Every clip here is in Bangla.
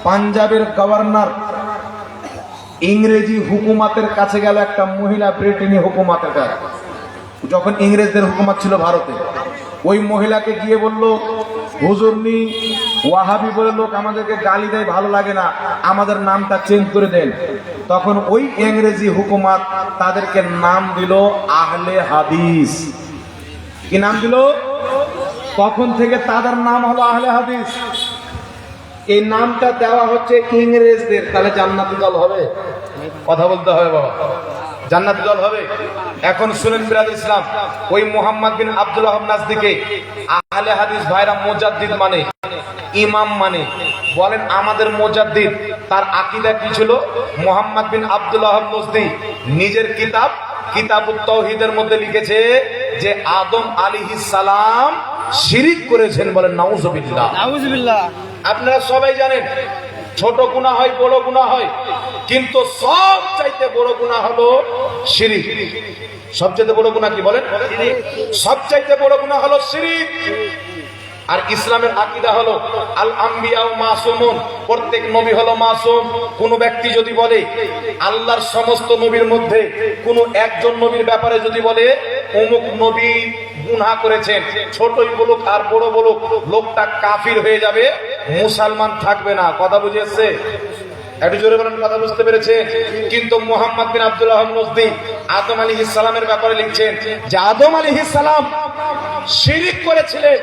পাঞ্জাবের গভর্নর ইংরেজি হুকুমাতের কাছে গেল, একটা মহিলা ব্রিটেনি হুকুমাতের কাছে, যখন ইংরেজদের হুকুমত ছিল ভারতে। ওই মহিলাকে গিয়ে বলল, হুজুরনি ওয়াহাবি বলে লোক আমাদেরকে গালি দেয়, ভালো লাগে না, আমাদের নামটা চেঞ্জ করে দেন। তখন ওই ইংরেজি হুকুমত তাদেরকে নাম দিল আহলে হাদিস। কি নাম দিল? তখন থেকে তাদের নাম হলো আহলে হাদিস। এই নামটা দেওয়া হচ্ছে ইংরেজদের। তাহলে জান্নাতি দল হবে? কথা বলতে হবে বাবা, জান্নাতি দল হবে। এখন শুনেন বিরাদ ইসলাম, ওই মুহাম্মদ বিন আব্দুল ওয়াহাব নাজদিকে আহলে হাদিস ভাইরা মুজাদ্দিদ মানে, ইমাম মানে। বলেন আমাদের মুজাদ্দিদ তার আকীদা কি ছিল? মুহাম্মদ বিন আব্দুল ওয়াহাব নাজদি নিজের কিতাব কিতাবুত তাওহীদের মধ্যে লিখেছে যে আদম আলাইহিস সালাম শিরিক করেছেন। বলেন নাউজুবিল্লাহ। নাউজুবিল্লাহ। আপনারা সবাই জানেন ছোট গুনাহ হয়, বড় গুনাহ হয়, কিন্তু সবচাইতে বড় গুনাহ হলো শিরিক। সবচাইতে বড় গুনাহ কি বলেন? সবচাইতে বড় গুনাহ হলো শিরিক। আর ইসলামের আকীদা হলো আল আম্বিয়া মাসুমুন, প্রত্যেক নবী হলো মাসুম। কোন ব্যক্তি যদি বলে আল্লাহর সমস্ত নবীর মধ্যে কোন একজন নবীর ব্যাপারে যদি বলে অমুক নবী গুনাহ করেছেন, ছোটই বলুক আর বড় বলুক, লোকটা কাফির হয়ে যাবে, মুসলমান থাকবে না। কথা বুঝেছে? একটু জোরে বলেন, কথা বুঝতে পেরেছে? কিন্তু মুহাম্মদ বিন আব্দুল ওয়াহাব নাজদি আদম আলাইহিস সালামের ব্যাপারে লিখছেন যে আদম আলাইহিস সালাম শিরিক করেছিলেন,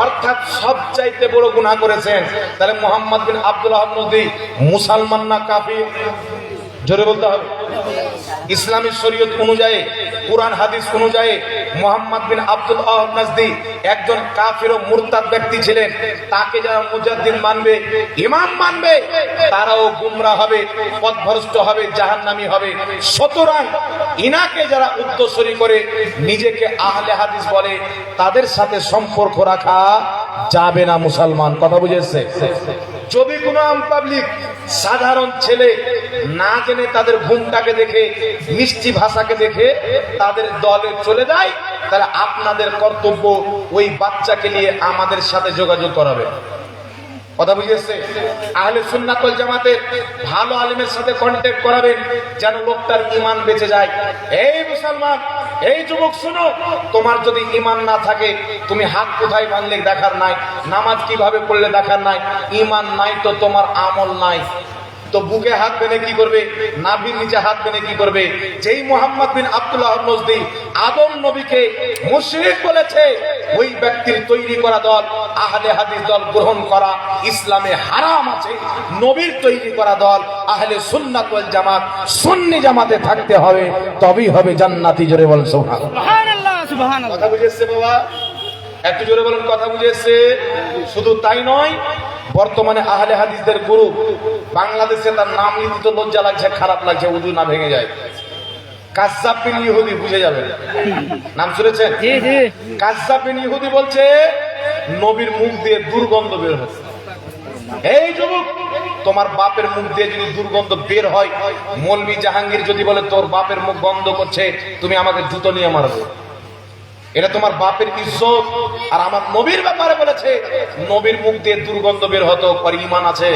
অর্থাৎ সবচাইতে বড় গুনাহ করেছেন। তাহলে মুহাম্মদ বিন আব্দুল ওয়াহাব নাজদি মুসলমান না কাফির? জোরে বলতে হবে। ইসলামী শরীয়ত অনুযায়ী, কুরআন হাদিস অনুযায়ী মুহাম্মদ বিন আব্দুল ওয়াহাব নাজদি একজন কাফির ও মুরতাদ ব্যক্তি ছিলেন। তাকে যারা মুজাদ্দিদ মানবে, ইমাম মানবে, তারাও গুমরাহ হবে, পথভ্রষ্ট হবে, জাহান্নামী হবে। সুতরাং ইনাকে যারা উদ্দেশ্যী করে নিজেকে আহলে হাদিস বলে, তাদের সাথে সম্পর্ক রাখা যাবে না মুসলমান। কথা বুঝেছে? যদি কোনো আম পাবলিক সাধারণ ছেলে না জেনে তাদের ঘুমটাকে দেখে, মিষ্টি ভাষাকে দেখে তাদের দলে চলে যায়, তাহলে আপনাদের কর্তব্য ওই বাচ্চাকে নিয়ে আমাদের সাথে যোগাযোগ করাবে। কথা বুঝেছে? আহলে সুন্নাত ওয়াল জামাতের ভালো আলেমের সাথে কন্টাক্ট করাবেন, যেন লোকটার ঈমান বেঁচে যায়। এই মুসলমান, এই যুবক শুনো, তোমার যদি ঈমান না থাকে, তুমি হাত কোথায় ভাঙলে দেখার নাই, নামাজ কিভাবে পড়লে দেখার নাই, ঈমান নাই তো তোমার আমল নাই। তো বুকে হাত বেঁধে কি করবে? নাভির নিচে হাত বেঁধে কি করবে? যেই মুহাম্মদ বিন আব্দুল ওয়াহাব নাজদি আদম নবীকে মুশরিক বলেছে, ওই ব্যক্তির তৈরি করা দল আহলে হাদিস দল গ্রহণ করা ইসলামে হারাম আছে। নবীর তৈরি করা দল আহলে সুন্নাত ওয়াল জামাত, সুন্নি জামাতে থাকতে হবে, তবেই হবে জান্নাতি। জোরে বলেন সুবহানাল্লাহ। সুবহানাল্লাহ। কথা বুঝেছে বাবা? একটু জোরে বলেন, কথা বুঝেছে? শুধু তাই নয়, বর্তমানে আহলে হাদিসদের গুরু বাংলাদেশে, তার নাম নিতে তো লজ্জা লাগছে, খারাপ লাগছে, উজু না ভেঙে যায়। কাজ্জাব বিন ইহুদি, বুঝে যাবেন, নাম শুনেছেন? কাজ্জাব বিন ইহুদি বলছে নবীর মুখ দিয়ে দুর্গন্ধ বের হচ্ছে। এই যুবক, তোমার বাপের মুখ দিয়ে যদি দুর্গন্ধ বের হয়, মৌলভী জাহাঙ্গীর যদি বলে তোর বাপের মুখ গন্ধ করছে, তুমি আমাকে জুতো নিয়ে মারবে, এটা তোমার বাপের ইজ্জত। আর আমার নবীর ব্যাপারে বলেছে নবীর মুখ দিয়ে দুর্গন্ধ বের হতো, পর ঈমান আছে?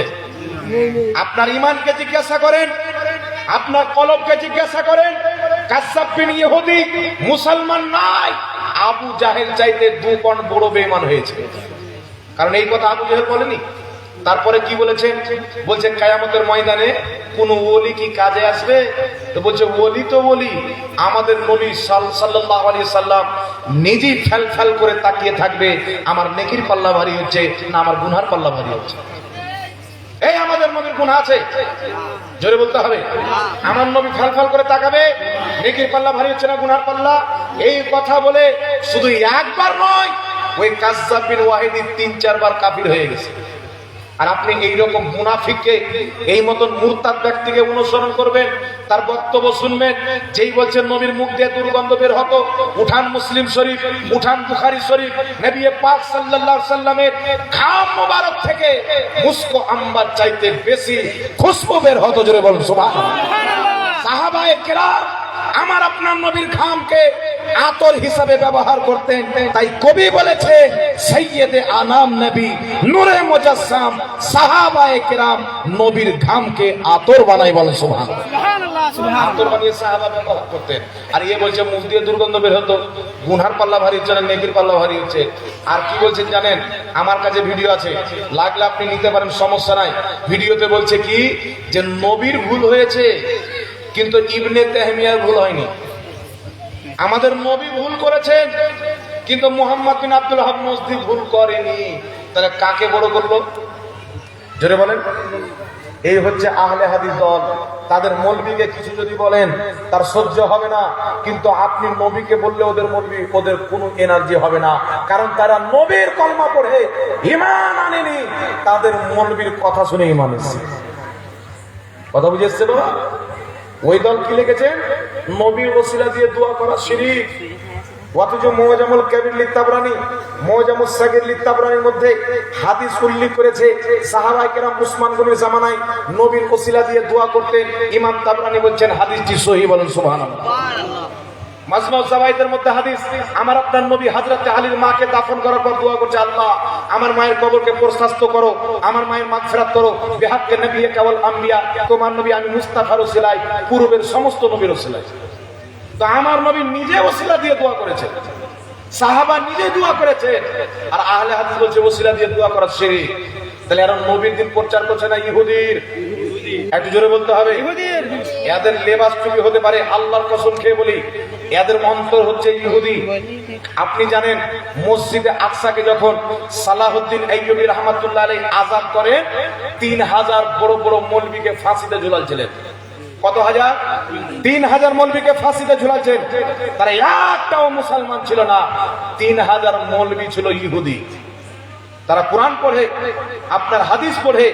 আপনার ঈমানকে জিজ্ঞাসা করেন, আপনার কলবকে জিজ্ঞাসা করেন। কাজ্জাব বিন ইহুদি মুসলমান নাই, আবু জাহেল চাইতে 2 গুণ বড় বেঈমান হয়েছে। কারণ এই কথা আবু জাহেল বলেনি। তারপরে কি বলেছেন? বলছে কিয়ামতের ময়দানে কোন ওলি কি কাজে আসবে? তো বলছে ওলি তো ওলি, আমাদের নবী সাল্লাল্লাহু আলাইহি সাল্লাম নিজেই ফেল করে তাকিয়ে থাকবে, আমার নেকির পাল্লা ভারী হচ্ছে না আমার গুনার পাল্লা ভারী হচ্ছে। এই আমাদের নবীর গুনাহ আছে, জোরে বলতে হবে। আমার নবী ফেল করে তাকাবে, নেকির পাল্লা ভারী হচ্ছে না গুনার পাল্লা। এই কথা বলে শুধু একবার নয়, ওই কাজ্জাব বিন ওয়াহিদি 3-4 বার কাফির হয়ে গেছে। আর আপনি এইরকম মুনাফিককে, এই মতন মুরতাদ ব্যক্তিকে অনুসরণ করবেন, তার বক্তব্য শুনবেন, যেই বলছেন নবীর মুখ দিয়ে দুর্গন্ধ বের হতো, উঠান মুসলিম শরীফ, উঠান বুখারী শরীফ, নবী পাক সাল্লাল্লাহু আলাইহি সাল্লামের ঘাম মোবারক থেকে মুস্কো আম্বার চাইতে বেশি খুশবু বের হতো। জোরে বলুন সুবহানাল্লাহ। সাহাবায়ে কেরাম আমার আপনার নবীর ঘামকে আতর হিসাবে ব্যবহার করতেন। তাই কবি বলেছে সৈয়দে আনাম নবী নূরে মুজাসসাম সাহাবায়ে কেরাম নবীর ঘামকে আতর বানাই, বলেন সুবহানাল্লাহ। আতর বানিয়ে সাহাবা ব্যবহার করতেন। আর এ বলছে মুখ দিয়ে দুর্গন্ধ বের হতো, গুনহার পাল্লা ভারী হচ্ছে না নেকির পাল্লা ভারী হচ্ছে। আর কি বলছেন জানেন, আমার কাছে ভিডিও আছে, লাগলে আপনি নিতে পারেন, সমস্যা নাই। ভিডিওতে বলছে কি যে নবীর ভুল হয়েছে কিন্তু ইবনে তাহমিয়ার ভুল হয়নি। আমাদের নবী ভুল করেছেন কিন্তু মুহাম্মদ বিন আব্দুল ওয়াহাব নজদি ভুল করেনি। তাহলে কাকে বড় করলো জোরে বলেন? এই হচ্ছে আহলে হাদিস দল। তাদের মৌলবীকে কিছু যদি বলেন তার সহ্য হবে না, কিন্তু আপনি নবীকে বললে ওদের মৌলবী, ওদের কোনো এনার্জি হবে না, কারণ তারা নবীর কলমা পড়ে ঈমান আনেনি, তাদের মৌলবীর কথা শুনে ঈমান এসেছে। কথা বুঝে এসছে বাবা? ওই দল কি লিখেছেন? নবীর ওসিলা দিয়ে দোয়া করা শিরক। অথচ মুআজামুল কাবীর লিতাবরানী, মুআজামুস সাগীর লিতাবরানীর মধ্যে হাদিস উল্লেখ করেছে সাহাবায়ে কেরাম উসমান গনির জামানায় নবীর ওসিলা দিয়ে দোয়া করতেন। ইমাম তাবরানী বলছেন হাদিসটি সহিহ, বলেন সুবহানাল্লাহ। মাজমুউজ যাওয়াইদের মধ্যে হাদিস, আমার আপনার নবী হযরত আলীর মাকে দাফন করার পর দোয়া করছে, আল্লাহ আমার মায়ের কবরকে প্রশস্ত করো, আমার মায়ের মাগফিরাত করো, বিহাক্কে নবী কাওয়াল আম্বিয়া, তোমার নবী আমি মুস্তাফার ওসিলায়, পূর্বের সমস্ত নবীর ওসিলায়। তো আমার নবী নিজে ওসিলা দিয়ে দোয়া করেছে, সাহাবা নিজে দোয়া করেছে, আর আহলে হাদিস বলছে ওসিলা দিয়ে দোয়া করা শিরক। তাহলে এরা নবীর দিন প্রচার করছে না ইহুদির? একটু জোরে বলতে হবে। এদের লেবাস টুপি হতে পারে, আল্লাহর কসম খেয়ে বলি এদের অন্তর হচ্ছে ইহুদি। আপনি জানেন মসজিদে আকসাকে যখন সালাহুদ্দিন আইয়ুবী রাহমাতুল্লাহ আলাইহি আযাব করেন, 3000 বড় বড় মৌলবীকে ফাঁসিতে ঝুলাচ্ছিলেন। কত হাজার? 3000 মৌলবীকে ফাঁসিতে ঝুলাচ্ছেন। তারা একটাও মুসলমান ছিল না, 3000 মৌলবী ছিল ইহুদি। তারা কোরআন পড়ে, আপনার হাদিস পড়ে,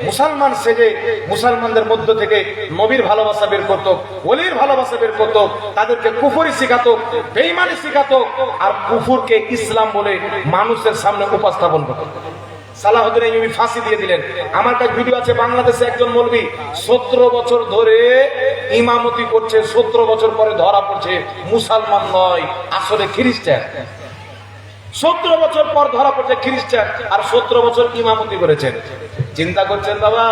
মুসলমান সেজে মুসলমানদের মধ্য থেকে নবীর ভালোবাসা বের করত, ওলির ভালোবাসা বের করত, তাদেরকে কুফরি শিখাতো, বেঈমানি শিখাতো, আর কুফরকে ইসলাম বলে মানুষের সামনে উপস্থাপন করত। সালাহুদ্দিন আইয়ুবী ফাঁসি দিয়ে দিলেন। আমার কাছে ভিডিও আছে, বাংলাদেশে একজন মৌলবী 17 বছর ধরে ইমামতি করছে, 17 বছর পরে ধরা পড়ছে মুসলমান নয়, আসলে খ্রিস্টান। 17 বছর পর ধরা পড়ছে খ্রিস্টান, আর 17 বছর ইমামতি করেছেন। চিন্তা করছেন বাবা,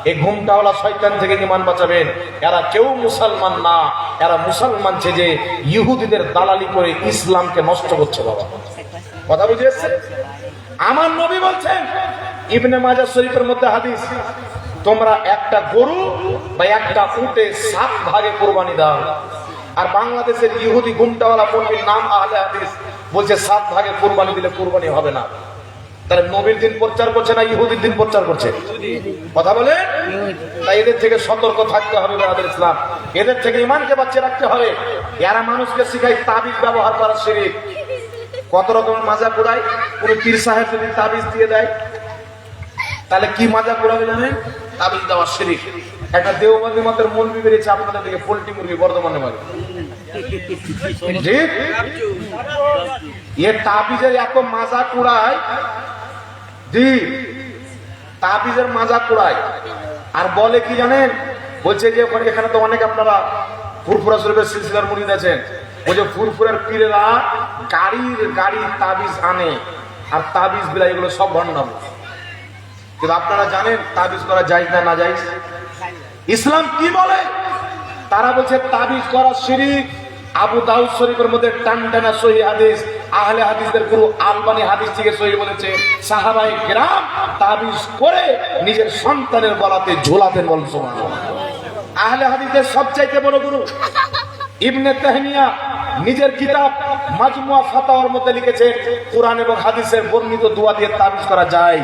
এই ঘুমটাওয়ালা শয়তান থেকে ঈমান বাঁচাবেন। এরা কেউ মুসলমান না, এরা মুসলমান যে ইহুদিদের দালালি করে ইসলামকে নষ্ট করছে বাবা। কথা বুঝে এসছে? আমার নবী বলছেন, ইবনে মাজাহ শরীফের মধ্যে হাদিস, তোমরা একটা গরু বা একটা উটে 7 ভাগে কুরবানি দাও। আর বাংলাদেশের ইহুদি ঘুমটাওয়ালা মৌলবীর নাম আহলে হাদিস বলছে 7 ভাগে কুরবানি দিলে কুরবানি হবে না। তাহলে নবীর দিন প্রচার করছে না ইহুদির দিন প্রচার করছে? কথা বলে। তাই এদের থেকে সতর্ক থাকতে হবে ব্রাদার ইসলাম, এদের থেকে ঈমানকে বাঁচিয়ে রাখতে হবে। এরা মানুষকে শিখায় তাবিজ ব্যবহার করা শিরক। কত রকম মাজা কুড়ায়, কোন পীর সাহেব যদি তাবিজ দিয়ে দেয় তাহলে কি মাজা কুড়াবে জানেন? তাবিজ দেওয়া শিরক। একটা দেওবন্দি মতের মৌলবী বেরিয়েছে আপনাদের দিকে, পোল্ট্রি মুরগি বর্ধমানে মারে, ঠিক? এ তাবিজের এত মাজা কুড়ায়, জি তাবিজের মাজা কুড়ায়। আর বলে কি জানেন? বলছে যে এখানে তো অনেক আপনারা ফুরফুরা শরীফের সিলসিলার মুরিদ আছেন, ওই যে ফুরফুরের পীরেরা গাড়ি তাবিজ আনে, আর তাবিজ বিলা এগুলো সব ভণ্ডামি। কিন্তু আপনারা জানেন তাবিজ করা জায়েজ না নাজায়েজ? ইসলাম কি বলে? তারা বলছে তাবিজ করা শিরক। আবু দাউদ শরীফের মধ্যে টানটানা সহিহ হাদিস, আহলে হাদিসদের গুরু আলবানী হাদিস থেকে সহিহ বলেছে, সাহাবায়ে কেরাম তাবিজ করে নিজের সন্তানের গলাতে ঝোলাতেন, বলেন সুবহানাল্লাহ। আহলে হাদিসের সবচাইতে বড় গুরু ইবনে তাহমিয়া নিজের কিতাব মাজমুয়া ফাতাওয়ার মধ্যে লিখেছেন, কুরআন এবং হাদিসের বর্ণিত দোয়া দিয়ে তাবিজ করা যায়।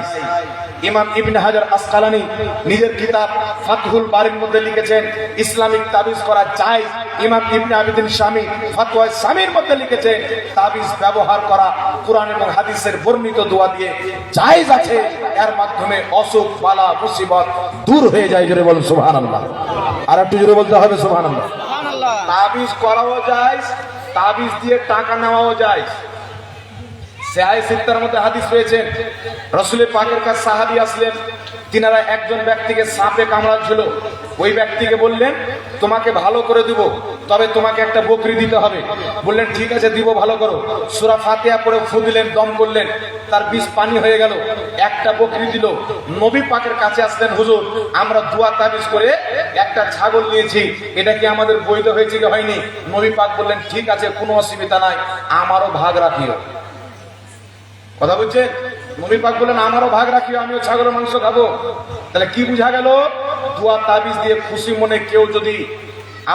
ইমাম ইবনে হাজার আসকালানী নিজের কিতাব ফাতহুল বারির মধ্যে লিখেছেন, ইসলামিক তাবিজ করা যায়। ইমাম ইবনে আবিদিন শামী ফাতওয়া শামীর মধ্যে লিখেছেন, তাবিজ ব্যবহার করা কুরআন এবং হাদিসের বর্ণিত দোয়া দিয়ে জায়েজ আছে, এর মাধ্যমে অসুখ বালা মুসিবত দূর হয়ে যায়। জোরে বলুন সুবহানাল্লাহ। আর একটু জোরে বলতে হবে সুবহানাল্লাহ। তাবিজ করাও যায়, তাবিজ দিয়ে টাকা নেওয়াও যায়। সাহিহ সিত্তার মধ্যে হাদিস রয়েছে, রাসূলের পাকের কাছে সাহাবী আসলেন, তিনারা একজন ব্যক্তিকে সাপে কামড়াচ্ছিল। ওই ব্যক্তিকে বললেন, তোমাকে ভালো করে দিব, তবে তোমাকে একটা বকরি দিতে হবে। বললেন, ঠিক আছে দিব, ভালো করো। সূরা ফাতিহা পড়ে ফু দিলেন, দম করলেন, তার বিষ পানি হয়ে গেল, একটা বকরি দিল। নবী পাকের কাছে আসলেন, হুজুর আমরা দোয়া তাবিজ করে একটা ছাগল নিয়েছি, এটা কি আমাদের বৈধ হয়েছে কি হয়নি? নবী পাক বললেন, ঠিক আছে, কোনো অসুবিধা নাই, আমারও ভাগ রাখিও। কথা বুঝছেন? নবী পাক বললেন, আমারও ভাগ রাখিও, আমিও ছাগলের মাংস খাবো। তাহলে কি বুঝা গেল? দোয়া তাবিজ দিয়ে খুশি মনে কেউ যদি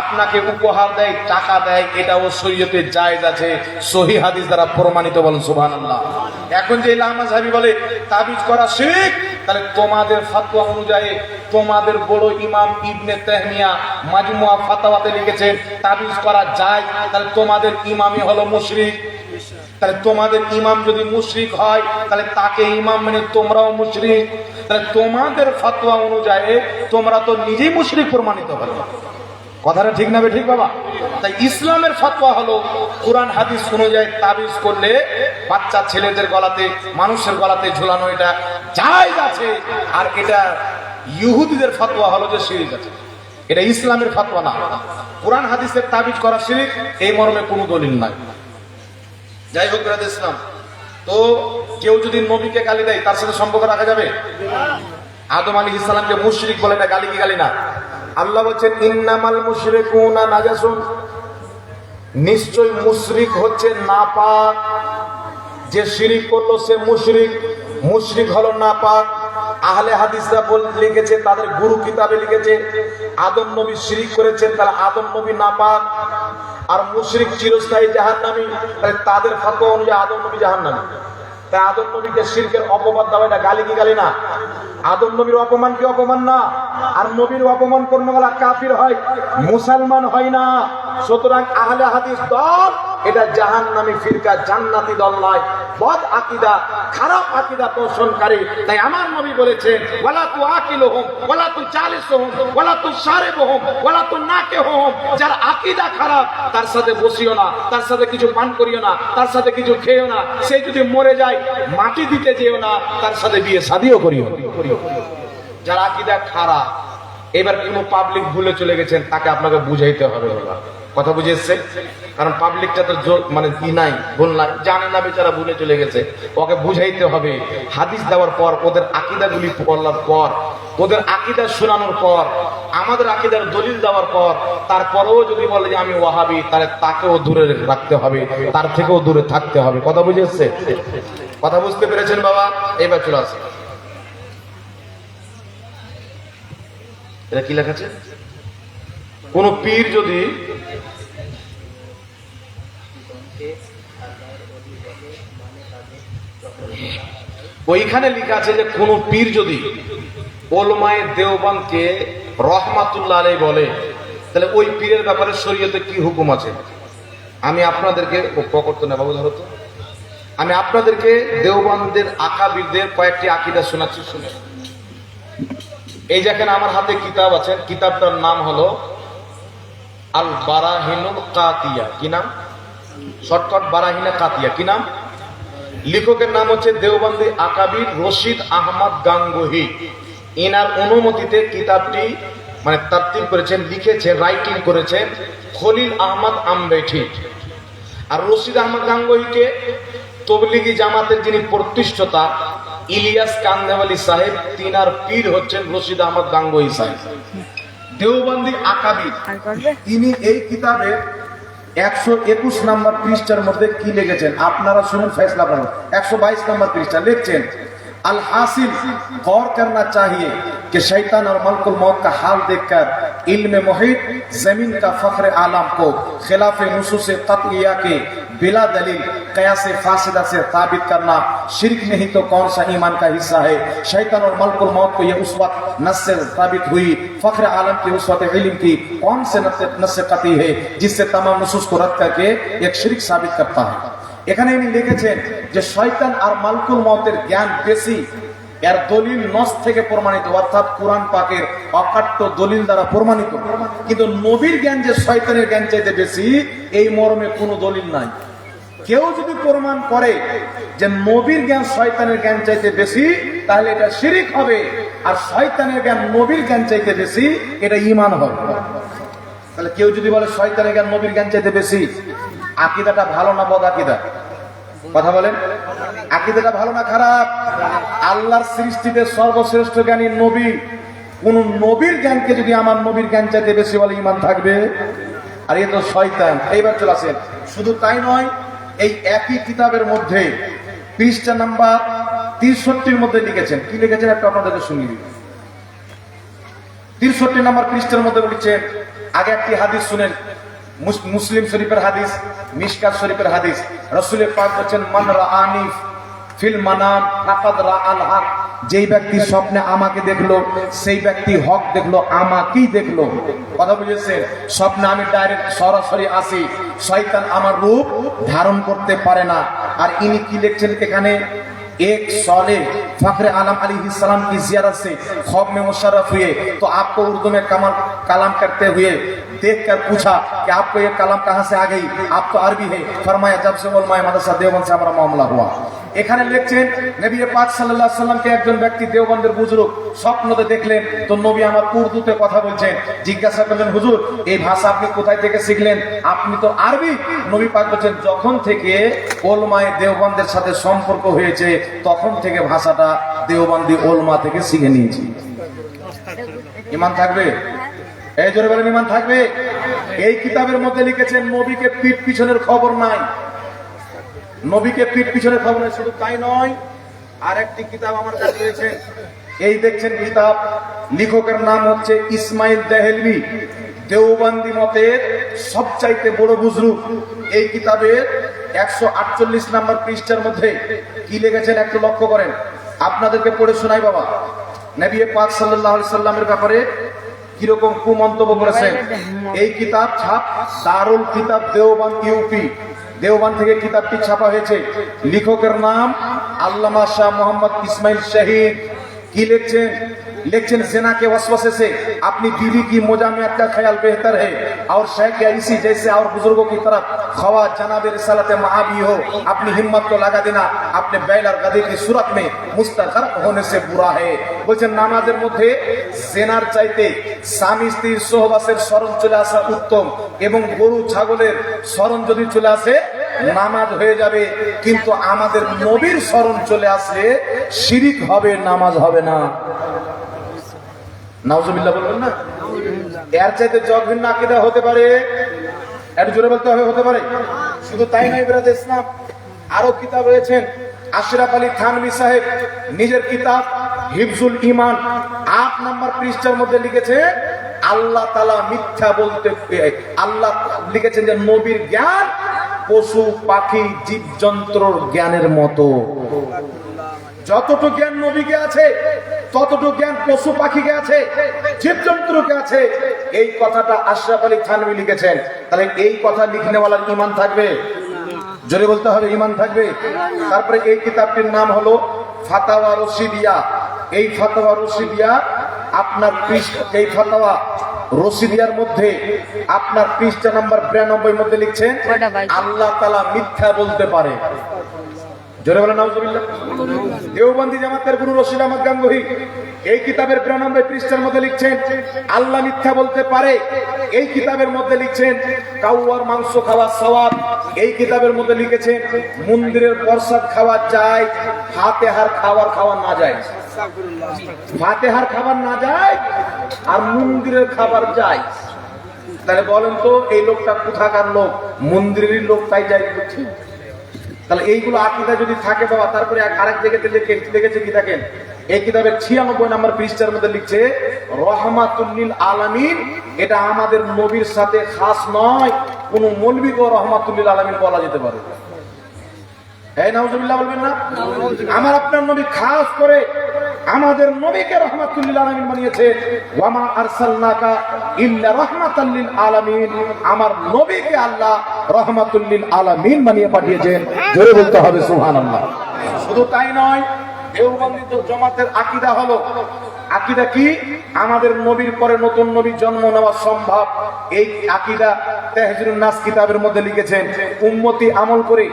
আপনাকে উপহার দেয়, টাকা দেয়, এটাও শরীয়তে জায়েজ আছে, সহিহ হাদিস দ্বারা প্রমাণিত। বলেন সুবহানাল্লাহ। এখন যে লামা সাহেবী বলে তাবিজ করা শিরক, তাহলে তোমাদের ফাতোয়া অনুযায়ী তোমাদের বড় ইমাম ইবনে তাইমিয়া মাজমুয়া ফাতাওয়াতে লিখেছেন তাবিজ করা যায়, তাহলে তোমাদের ইমামই হলো মুশরিক। তাহলে তোমাদের ইমাম যদি মুশরিক হয়, তাহলে তাকে ইমাম মানে তোমরাও মুশরিক। তাহলে তোমাদের ফাতোয়া অনুযায়ী তোমরা তো নিজেই মুশরিক প্রমাণিত হবে। কথাটা ঠিক না ঠিক বাবা? তাই ইসলামের ফাতোয়া হলো কোরআন হাদিস অনুযায়ী তাবিজ করলে বাচ্চা ছেলেদের গলাতে, মানুষের গলাতে ঝুলানো এটা জায়েজ আছে। আর এটা ইহুদিদের ফাতোয়া হলো যে শিরক আছে, এটা ইসলামের ফাতোয়া না। কোরআন হাদিসের তাবিজ করা শিরক, এই মর্মে কোনো দলিল নাই। যাই হোক বিরাদ ইসলাম, তো কেউ যদি নবীকে গালি দেয়, তার সাথে সম্পর্ক রাখা যাবে? আদম আলাইহিস সালামকে মুশরিক বলে, না গালি কি গালি না? আল্লাহ বলছেন, ইন্নামাল মুশরিকুনা নাজাসুন, নিশ্চয় মুশরিক হচ্ছে নাপাক। যে শিরিক করলো সে মুশরিক, মুশরিক হলো নাপাক। আহলে হাদিসরা লিখেছে, তাদের গুরু কিতাবে লিখেছে, আদম নবী শিরিক করেছেন, তাহলে আদম নবী নাপাক। আর মুশরিক চিরস্থায়ী জাহান্নামী, তাহলে তাদের ফাতোয়া অনুযায়ী আদম নবী জাহান্নামী। তাই আদম নবীকে শিরকের অপবাদ দেওয়া, এটা গালি কি গালি না? আদম নবীর অপমান কি অপমান না? আর নবীর অপমান করলে বলা কাফির হয়, মুসলমান হয় না। সুতরাং আহলে হাদিস দল এটা জাহান্নামী ফিরকা, জান্নাতি দল নয়, বদ আকীদা, খারাপ আকীদা পোষণকারী। তাই আমার নবী বলেছেন, ওয়ালা তুআকিলুহুম ওয়ালা তুজালিসুহুম ওয়ালা তুশারিবুহুম ওয়ালা তুনাকিহুম। যার আকীদা খারাপ তার সাথে বসিও না, তার সাথে কিছু পান করিও না, তার সাথে কিছু খেও না। সে যদি মরে যায় মাটি দিতে যেও না, তার সাথে বিয়ে শাদিও করিও। যার আকীদা খারাপ, এবার কোনো পাবলিক ভুলে চলে গেছেন, তাকে আপনাকে বুঝাইতে হবে। কথা বুঝে এসছে? কারণ পাবলিকটা তো মানে কি নাই, ভুল নাই, জানে না, বেচারা ভুলে চলে গেছে, ওকে বুঝাইতে হবে। হাদিস দেওয়ার পর, ওদের আকীদাগুলি বলার পর, ওদের আকীদা শোনানোর পর, আমাদের আকীদার দলিল দেওয়ার পর, তারপরেও যদি বলে যে আমি ওয়াহাবি, তাহলে তাকেও দূরে রাখতে হবে, তার থেকেও দূরে থাকতে হবে। কথা বুঝে এসছে? কথা বুঝতে পেরেছেন বাবা? এবার চলে আসে, এটা কি লেখা আছে? কোন পীর যদি ওইখানে লেখা আছে যে কোন পীর যদি ওলমায়ে দেওবন্দকে রহমাতুল্লাহ আলাইহি বলে, তাহলে ওই পীরের ব্যাপারে শরীয়তে কি হুকুম আছে? আমি আপনাদেরকে প্রকট না বাবু, ধরো তো, আমি আপনাদেরকে দেওবন্দের আকাবিরদের কয়েকটি আকীদা শোনাচ্ছি, শুনে। এই যেখানে আমার হাতে কিতাব আছে, কিতাবটার নাম হলো আল বারাহিনুল কাতিয়া। কি নাম? শর্টকাট বারাহিনা কাতিয়া। কি নাম? লেখকের নাম হচ্ছে দেওবন্দি আকাবির রশিদ আহমদ গাঙ্গুহি। এনার অনুমতিতে কিতাবটি মানে তারতিব করেছেন, লিখেছেন, রাইটিং করেছেন খলিল আহমদ আমবেঠি। আর রশিদ আহমদ গাঙ্গুহিকে তবলিগি জামাতের যিনি প্রতিষ্ঠাতা ইলিয়াস কান্দেওয়ালি সাহেব, তিনার পীর হচ্ছেন রশিদ আহমদ গাঙ্গুহি সাহেব, দেওবন্দি আকাবির। তিনি এই কিতাবে 121 নম্বর পৃষ্ঠার মধ্যে কি লিখেছেন আপনারা শুনুন, ফয়সালা করেন। 122 নম্বর পৃষ্ঠা লিখছেন, अल हासिल गौर करना चाहिए कि शैतान और मलकुल मौत का हाल देखकर इल्म मुहीत जमीन का फख्र आलम को खिलाफ नुसूस कतइया के बिला दलील कयास फासिदा से साबित करना शिरक नहीं तो कौन सा ईमान का हिस्सा है। शैतान और मलकुल मौत को यह उस वक्त नस से साबित हुई, फख्र आलम की उस वक्त इल्म की कौन से नस से कतई है जिससे तमाम नुसूस को रद्द करके एक शिरक साबित करता है। এখানে উনি লিখেছেন যে শয়তান আর মালকুল মউতের জ্ঞান বেশি, এর দলিল নস থেকে প্রমাণিত, অর্থাৎ কুরআন পাকের অকাট্য দলিল দ্বারা প্রমাণিত। কিন্তু নবীর জ্ঞান যে শয়তানের জ্ঞান চাইতে বেশি, এই মর্মে কোনো দলিল নাই। কেউ যদি প্রমাণ করে যে নবীর জ্ঞান শয়তানের জ্ঞান চাইতে বেশি, তাহলে এটা শিরিক হবে। আর শয়তানের জ্ঞান নবীর জ্ঞান চাইতে বেশি, এটা ঈমান হবে। তাহলে কেউ যদি বলে শয়তানের জ্ঞান নবীর জ্ঞান চাইতে বেশি, আকীদাটা ভালো না বদ আকীদা? কথা বলেন, আকীদাটা ভালো না খারাপ? আল্লাহর সৃষ্টিতে সর্বশ্রেষ্ঠ জ্ঞানী নবী, কোন নবীর জ্ঞানকে যদি আমার নবীর জ্ঞান চাইতে বেশি বলে, ঈমান থাকবে? আর এ তো শয়তান। এইবার চলে আসেন, শুধু তাই নয়, এই একই কিতাবের মধ্যে পৃষ্ঠা নাম্বার 63 মধ্যে লিখেছেন। কি লিখেছেন একটা আপনাদেরকে শুনিয়ে দিই। 63 নম্বর পৃষ্ঠার মধ্যে লিখেছেন, আগে একটি হাদিস শুনেন, মুসলিম শরীফের হাদিস, মিশকাত শরীফের হাদিস। রাসূল পাক বলেছেন, মান রাআনি ফিল মানাম ফাকাদ রাআল হক। যেই ব্যক্তি স্বপ্নে আমাকে দেখলো, সেই ব্যক্তি হক দেখলো, আমাকেই দেখলো। কথা বুঝেছেন? স্বপ্নে আমি ডাইরেক্ট সরাসরি আসি, শয়তান আমার রূপ ধারণ করতে পারে না। আর ইনি কি লিখছেন এখানে, एक सौले फखरे आलम अलैहिस्सलाम की जियारत से ख्वाब में मुशर्रफ हुए तो आपको उर्दू में कलाम करते हुए देखकर पूछा कि आपको ये कलाम कहाँ से आ गई? आप तो अरबी है। फरमाया, जब से उलमाए मदरसा देवबंद से हमारा मामला हुआ। এখানে লিখছেন, নবী পাক সাল্লাল্লাহু আলাইহি সাল্লামকে একজন ব্যক্তি দেওবন্দের বুজুর্গ স্বপ্নতে দেখলেন, তো নবী আমার উর্দুতে কথা বলছেন। জিজ্ঞাসা করলেন, হুজুর এই ভাষা আপনি কোথায় থেকে শিখলেন? আপনি তো আরবি। নবী পাক বলেন, যখন থেকে উলমায়ে দেওবন্দের সাথে সম্পর্ক হয়েছে, তখন থেকে ভাষাটা দেওবন্দি উলমা থেকে শিখে নিয়েছি। ঈমান থাকবে? এই জোরে বলেন, ঈমান থাকবে? এই কিতাবের মধ্যে লিখেছেন, নবীকে পিঠ পিছনের খবর নাই। নবীকে পিঠ পিছনের খবর নাই। শুধু তাই নয়, আর একটি কিতাব আমার কাছে রয়েছে। এই দেখছেন কিতাব, লেখকের নাম হচ্ছে ইসমাইল দেহলভি, দেওবন্দি মতের সবচাইতে বড় বুজরুগ। এই কিতাবের 148 নম্বর পৃষ্ঠার মধ্যে কি লিখেছেন একটু লক্ষ্য করেন। আপনাদেরকে পড়ে শোনাই বাবা। নবী পাক সাল্লাল্লাহু আলাইহি সাল্লামের ব্যাপারে কিরকম কুমন্তব্য করেছেন। এই কিতাব ছাপ দারুল কিতাব দেওবন্দ ইউপি, দেওবন্দ থেকে কিতাবটি ছাপা হয়েছে। লেখকের নাম আল্লামা শাহ মোহাম্মদ ইসমাইল শাহিদ। কি লিখছেন? लिखছেন, सेना के वसवसे से अपनी बीवी की मुजामियत का ख्याल बेहतर है और शेख इसी जैसे और बुजुर्गों की तरफ ख्वा जनाब रिसालत महाबी हो। अपनी हिम्मत को लगा देना अपने बैल और गधे की सूरत में मुस्तगरक होने से बुरा है। বলছেন, নামাজের মধ্যে জেনার চাইতে স্বামী স্ত্রীর সহবাসের স্মরণ চলে আসা উত্তম, এবং গরু ছাগলের স্মরণ যদি চলে আসে নামাজ হয়ে যাবে, কিন্তু আমাদের নবীর স্মরণ চলে আসলে শিরিক হবে, নামাজ হবে না। নাউজুবিল্লাহ বলবেন না? এর চাইতে জঘন্য আকীদা হতে পারে? এর জোরে বলতে হবে, হতে পারে। শুধু তাই নয় বিরাদ ইসলাম, আরো কিতাব রয়েছেন। আশরাফ আলী থানভী সাহেব নিজের কিতাব হিফজুল ঈমান 8 নম্বর পৃষ্ঠার মধ্যে লিখেছে, আল্লাহ তাআলা মিথ্যা বলতে, আল্লাহ লিখেছেন যে নবীর জ্ঞান পশু পাখি জীবজন্তুর জ্ঞানের মতো। যতটুকু জ্ঞান নবীকে আছে, ততটুকু জ্ঞান পশু পাখিকে আছে, জীবজন্তুকে আছে। এই কথাটা আশরাফ আলী থানভী লিখেছেন। তাহলে এই কথা লিখনেওয়ালার ঈমান থাকবে? জোরে বলতে হবে, ঈমান থাকবে। তারপরে এই কিতাবটির নাম হলো ফাতাওয়া রশিদিয়া। এই ফাতাওয়া রশিদিয়া আপনার এই ফাতাওয়া রশিদিয়ার মধ্যে আপনার পৃষ্ঠা নাম্বার 92 মধ্যে লিখছেন, আল্লাহ তাআলা মিথ্যা বলতে পারে। জোরে বলেন নাউজুবিল্লাহ। দেওবন্দি জামাতের গুরু রশিদ আহমদ গাঙ্গুহি এই কিতাবের 92 পৃষ্ঠার মধ্যে লিখছেন, আল্লাহ মিথ্যা বলতে পারে। এই কিতাবের মধ্যে লিখছেন, কাউয়ার মাংস খাওয়া সওয়াব। এই কিতাবের মধ্যে লিখেছেন, মন্দিরের প্রসাদ খাওয়া যায়, ফাতিহার খাবার না যায়। ফাতিহার খাবার না যায় আর মন্দিরের খাবার যায়। তাহলে বলেন তো, এই লোকটা কোথাকার লোক? মন্দিরেরই লোক, তাই যাই বলছে। তাহলে এইগুলো আকীদা যদি থাকে বাবা, তারপরে আরেক জায়গাতে লিখেছে কি দেখেন, এই কিতাবের 96 নম্বর পৃষ্ঠার মধ্যে লিখছে, রহমাতুল লিল আলামিন। এটা আমাদের নবীর সাথে খাস নয়, কোন মৌলবীকে রহমাতুল লিল আলামিন বলা যেতে পারে। এই নাউজুবিল্লাহ বলবেন না? আমার আপনার নবী খাস করে আমাদের নবীকে রাহমাতুল লিল আলামিন বানিয়েছে। ওয়া মা আরসালনাকা ইল্লা রাহমাতাল লিল আলামিন। আমার নবীকে আল্লাহ রাহমাতুল লিল আলামিন বানিয়ে পাঠিয়েছেন। জোরে বলতে হবে সুবহানাল্লাহ। শুধু তাই নয়, দেওবন্দি জামাতের আকীদা হলো আকীদা কি? আমাদের নবীর পরে নতুন নবী জন্ম নেওয়া সম্ভব, এই আকীদা তাহজিরুন নাস কিতাবের মধ্যে লিখেছেন। উম্মতি আমল করে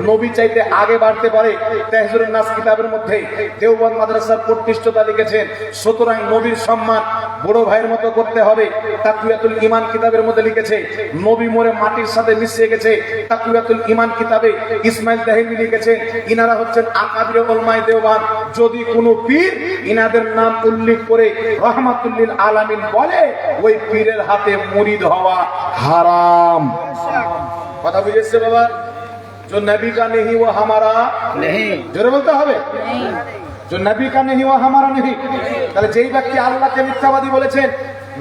নবী চাইতে আগে বাড়তে পারে, তাহজিরুন নাস কিতাবের মধ্যে দেওবন্দ মাদ্রাসার প্রতিষ্ঠাতা লিখেছেন। সুতরাং নবীর সম্মান বড় ভাইয়ের মতো করতে হবে। তাকওয়াতুল ঈমান কিতাবের মধ্যে লিখেছে নবী মরে মাটির সাথে মিশে গেছে। তাকওয়াতুল ঈমান কিতাবে ইসমাইল দাহিনী লিখেছে ইনারা হচ্ছেন আকাবির উলামায়ে দেওবন্দ। যদি কোনো পীর ইনাদের নাম উল্লেখ করে রহমাতুল লিল আলামিন বলে, ওই পীরের হাতে মুরিদ হওয়া হারাম। কথা বুঝেছে বাবা? जो नबी का नहीं वो हमारा नहीं, জোরে বলতে হবে, जो नबी का नहीं वो हमारा नहीं। তাহলে যেই ব্যক্তি আল্লাহকে মিথ্যাবাদী বলেছেন,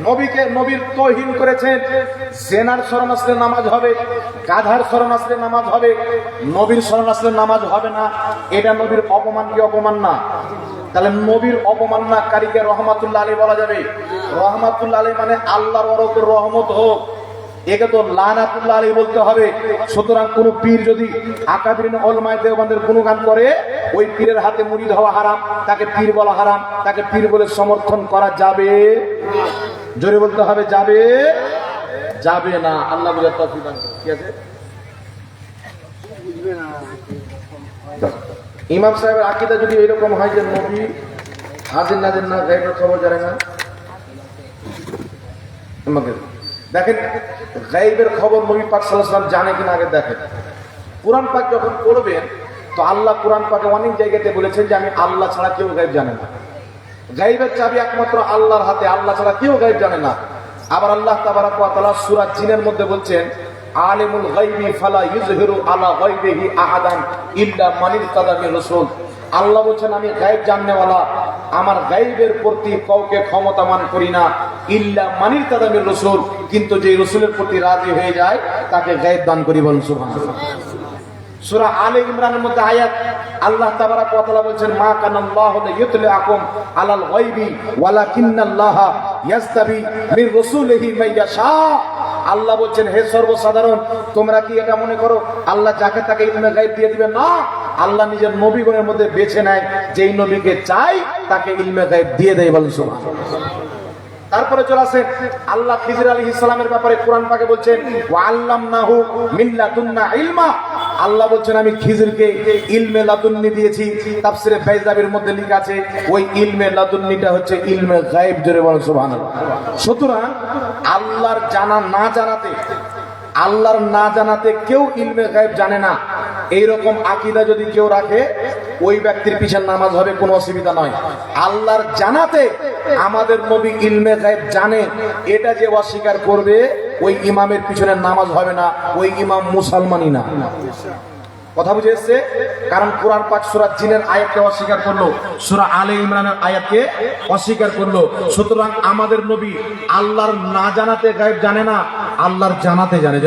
নবীকে নবীর তৌহিন করেছেন, জেনার শরণ আসলে নামাজ হবে, গাধার শরণ আসলে নামাজ হবে, নবীর শরণ আসলে নামাজ হবে না, এটা নবীর অপমান কি অপমান না? তাহলে নবীর অপমাননাকারীকে রহমাতুল্লাহ আলাইহি বলা যাবে? রহমাতুল্লাহ আলাইহি মানে আল্লাহর ওপর রহমত হোক, একে তো লানাতুল্লাহ আলাইহি বলতে হবে। সুতরাং কোন পীর যদি আকাবিরিন উলামায়ে দেওবন্দের গুণগান করে, ওই পীরের হাতে মুরিদ হওয়া হারাম, তাকে পীর বলা হারাম, তাকে পীর বলে সমর্থন করা যাবে? জোরে বলতে হবে, যাবে? যাবে না। আল্লাহ বুঝার তৌফিক দান করুন। কি আছে? ইমাম সাহেবের আকীদা যদি এরকম হয় যে নবী হাজির নাজির না, গায়েবের খবর জানে না, দেখেন গায়েবের খবর নবী পাক সাল্লাল্লাহু আলাইহি ওয়াসাল্লাম জানে কিনা আগে দেখেন। কুরআন পাক যখন পড়বেন তো আল্লাহ কুরআন পাকে অনেক জায়গাতে বলেছেন যে আমি আল্লাহ ছাড়া কেউ গায়েব জানে না। গায়েবের চাবি একমাত্র আল্লাহর হাতে, আল্লাহ ছাড়া কেউ গায়েব জানে না। আবার আল্লাহ তাবারাক ওয়া তাআলা সূরা জিনের মধ্যে বলছেন আলিমুল গায়বি ফালা ইউযহিরু আলা গায়বিহি আহাদান ইল্লা মান ইরতাদা মির রাসূল। আল্লাহ বলছেন আমি গায়েব জাননেওয়ালা, আমার গায়েবের প্রতি কাউকে ক্ষমতামান করি না, ইল্লা মান ইরতাদা মির রাসূল, কিন্তু যে রাসূলের প্রতি রাজি হয়ে যায় তাকে গায়েব দান করি। বলুন সুবহানাল্লাহ। সূরা আলে ইমরানের মধ্যে আয়াত আল্লাহ তাবারাক ওয়া তাআলা বলেন মা কানাল্লাহু লিইউতলিআকুম আলাল গায়বি ওয়ালাকিন্নাল্লাহা ইয়াসতাবি মির রাসূলিহি মাইয়াশা। আল্লাহ বলছেন হে সর্বসাধারণ, তোমরা কি এটা মনে করো আল্লাহ যাকে তাকে ইলমে গায়ব দিয়ে দিবেন? না, আল্লাহ নিজের নবীগণের মধ্যে বেছে নেয়, যেই নবীকে চাই তাকে ইলমে গায়ব দিয়ে দেয়। বলুন সুবহানাল্লাহ। তারপরে চলে আসেন আল্লাহ খিজির আলাইহিস সালামের ব্যাপারে কোরআন পাকে বলছেন ওয়া আল্লামনাহু মিন লাদুন্না ইলমা। আল্লাহ বলছেন আমি খিজিরকে ইলমে লাদুন্নি দিয়েছি। তাফসিরে বাইজাবির মধ্যে লেখা আছে ওই ইলমে লাদুন্নিটা হচ্ছে ইলমে গায়ব। জোরে বলুন সুবহানাল্লাহ। সুতরাং আল্লাহর জানা না জানাতে, আল্লাহর না জানাতে কেউ ইলমে গায়ব জানে না, এইরকম আকীদা যদি কেউ রাখে ওই ব্যক্তির পিছনে নামাজ হবে, কোনো অসুবিধা নয়। আল্লাহর জানাতে আমাদের নবী ইলমে গায়ব জানে, এটা যে অস্বীকার করবে ওই ইমামের পিছনে নামাজ হবে না, ওই ইমাম মুসলমানই না। কথা বুঝে এসছে? কারণ কোরআন পাক সূরা জিনের আয়াতকে অস্বীকার করলো, সূরা আলে ইমরানের আয়াতকে অস্বীকার করলো। সুতরাং আমাদের নবী আল্লাহর না জানাতে গায়ব জানে না, আল্লাহর জানাতে জানে।